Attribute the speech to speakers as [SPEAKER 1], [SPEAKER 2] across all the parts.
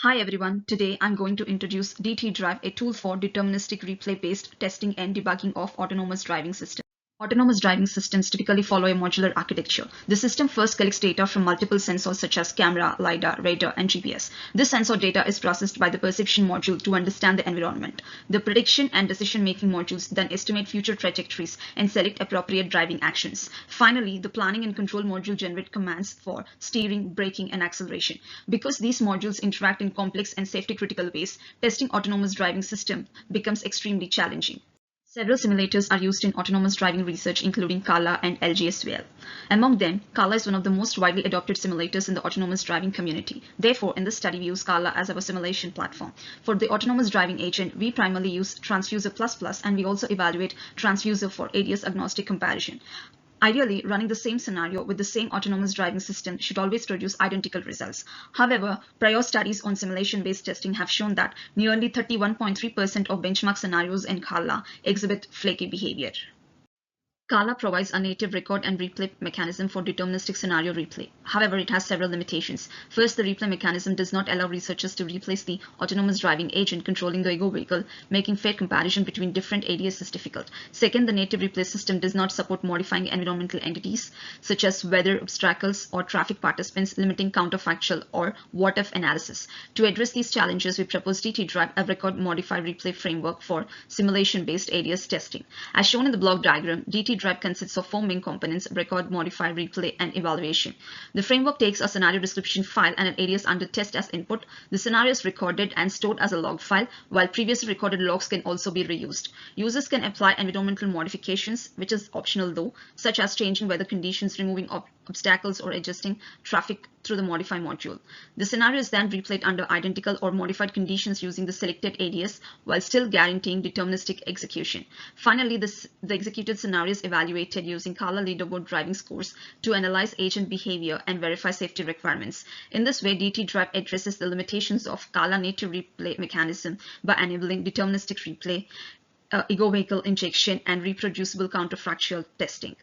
[SPEAKER 1] Hi everyone, today I'm going to introduce DT Drive, a tool for deterministic replay-based testing and debugging of autonomous driving systems. Autonomous driving systems typically follow a modular architecture. The system first collects data from multiple sensors such as camera, LiDAR, radar, and GPS. This sensor data is processed by the perception module to understand the environment. The prediction and decision-making modules then estimate future trajectories and select appropriate driving actions. Finally, the planning and control module generate commands for steering, braking, and acceleration. Because these modules interact in complex and safety-critical ways, testing autonomous driving system becomes extremely challenging. Several simulators are used in autonomous driving research, including CALA and LGSVL. Among them, CALA is one of the most widely adopted simulators in the autonomous driving community. Therefore, in this study, we use CALA as our simulation platform. For the autonomous driving agent, we primarily use Transfuser++, and we also evaluate Transfuser for ADS agnostic comparison. Ideally, running the same scenario with the same autonomous driving system should always produce identical results. However, prior studies on simulation-based testing have shown that nearly 31.3% of benchmark scenarios in CALA exhibit flaky behavior. CALA provides a native record and replay mechanism for deterministic scenario replay. However, it has several limitations. First, the replay mechanism does not allow researchers to replace the autonomous driving agent controlling the ego vehicle, making fair comparison between different ADS is difficult. Second, the native replay system does not support modifying environmental entities such as weather obstacles or traffic participants, limiting counterfactual or what-if analysis. To address these challenges, we propose DT Drive, a record modify replay framework for simulation-based ADS testing. As shown in the block diagram, DT Drive consists of four main components: record, modify, replay, and evaluation. The framework takes a scenario description file and an ADS under test as input. The scenario is recorded and stored as a log file, while previously recorded logs can also be reused. Users can apply environmental modifications, which is optional though, such as changing weather conditions, removing obstacles, or adjusting traffic through the modify module. The scenario is then replayed under identical or modified conditions using the selected ADS while still guaranteeing deterministic execution. Finally, the executed scenario is evaluated using CALA leaderboard driving scores to analyze agent behavior and verify safety requirements. In this way, DT Drive addresses the limitations of CALA native replay mechanism by enabling deterministic replay, ego vehicle injection, and reproducible counterfactual testing.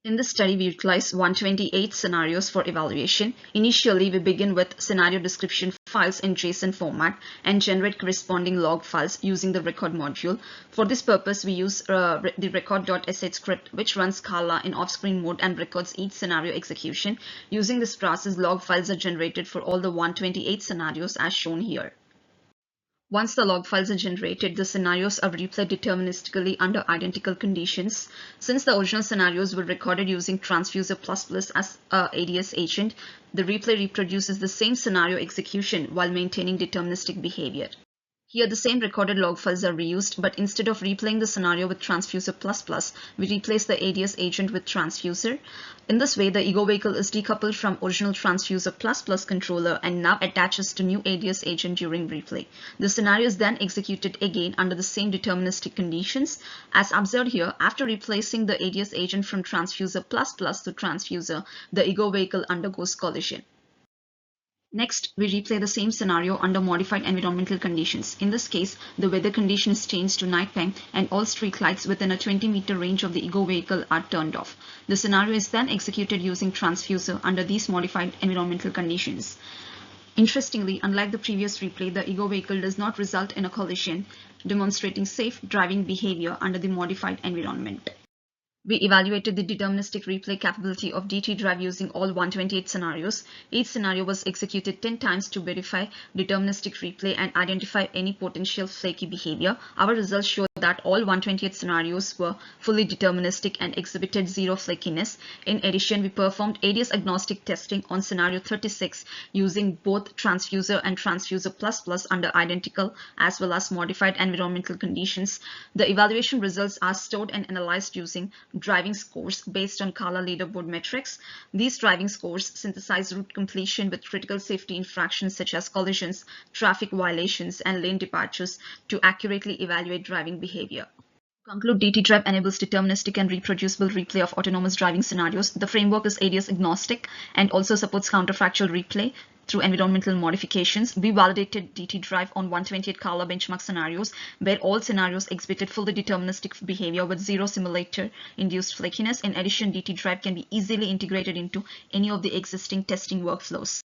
[SPEAKER 1] In this study, we utilize 128 scenarios for evaluation. Initially, we begin with scenario description files in JSON format and generate corresponding log files using the record module. For this purpose, we use the record.sh script, which runs CALA in off-screen mode and records each scenario execution. Using this process, log files are generated for all the 128 scenarios as shown here. Once the log files are generated, the scenarios are replayed deterministically under identical conditions. Since the original scenarios were recorded using Transfuser++ as ADS agent, the replay reproduces the same scenario execution while maintaining deterministic behavior. Here, the same recorded log files are reused, but instead of replaying the scenario with Transfuser++, we replace the ADS agent with Transfuser. In this way, the ego vehicle is decoupled from original Transfuser++ controller and now attaches to new ADS agent during replay. The scenario is then executed again under the same deterministic conditions. As observed here, after replacing the ADS agent from Transfuser++ to Transfuser, the ego vehicle undergoes collision. Next, we replay the same scenario under modified environmental conditions. In this case, the weather condition is changed to nighttime and all street lights within a 20-meter range of the ego vehicle are turned off. The scenario is then executed using Transfuser under these modified environmental conditions. Interestingly, unlike the previous replay, the ego vehicle does not result in a collision, demonstrating safe driving behavior under the modified environment. We evaluated the deterministic replay capability of DT Drive using all 128 scenarios. Each scenario was executed 10 times to verify deterministic replay and identify any potential flaky behavior. Our results show that all 128 scenarios were fully deterministic and exhibited zero flakiness. In addition, we performed ADS agnostic testing on scenario 36 using both Transfuser and Transfuser++ under identical as well as modified environmental conditions. The evaluation results are stored and analyzed using driving scores based on CALA leaderboard metrics. These driving scores synthesize route completion with critical safety infractions such as collisions, traffic violations, and lane departures to accurately evaluate driving behavior. To conclude, DT Drive enables deterministic and reproducible replay of autonomous driving scenarios. The framework is ADS agnostic and also supports counterfactual replay through environmental modifications. We validated DT Drive on 128 CALA benchmark scenarios, where all scenarios exhibited fully deterministic behavior with zero simulator-induced flakiness. In addition, DT Drive can be easily integrated into any of the existing testing workflows.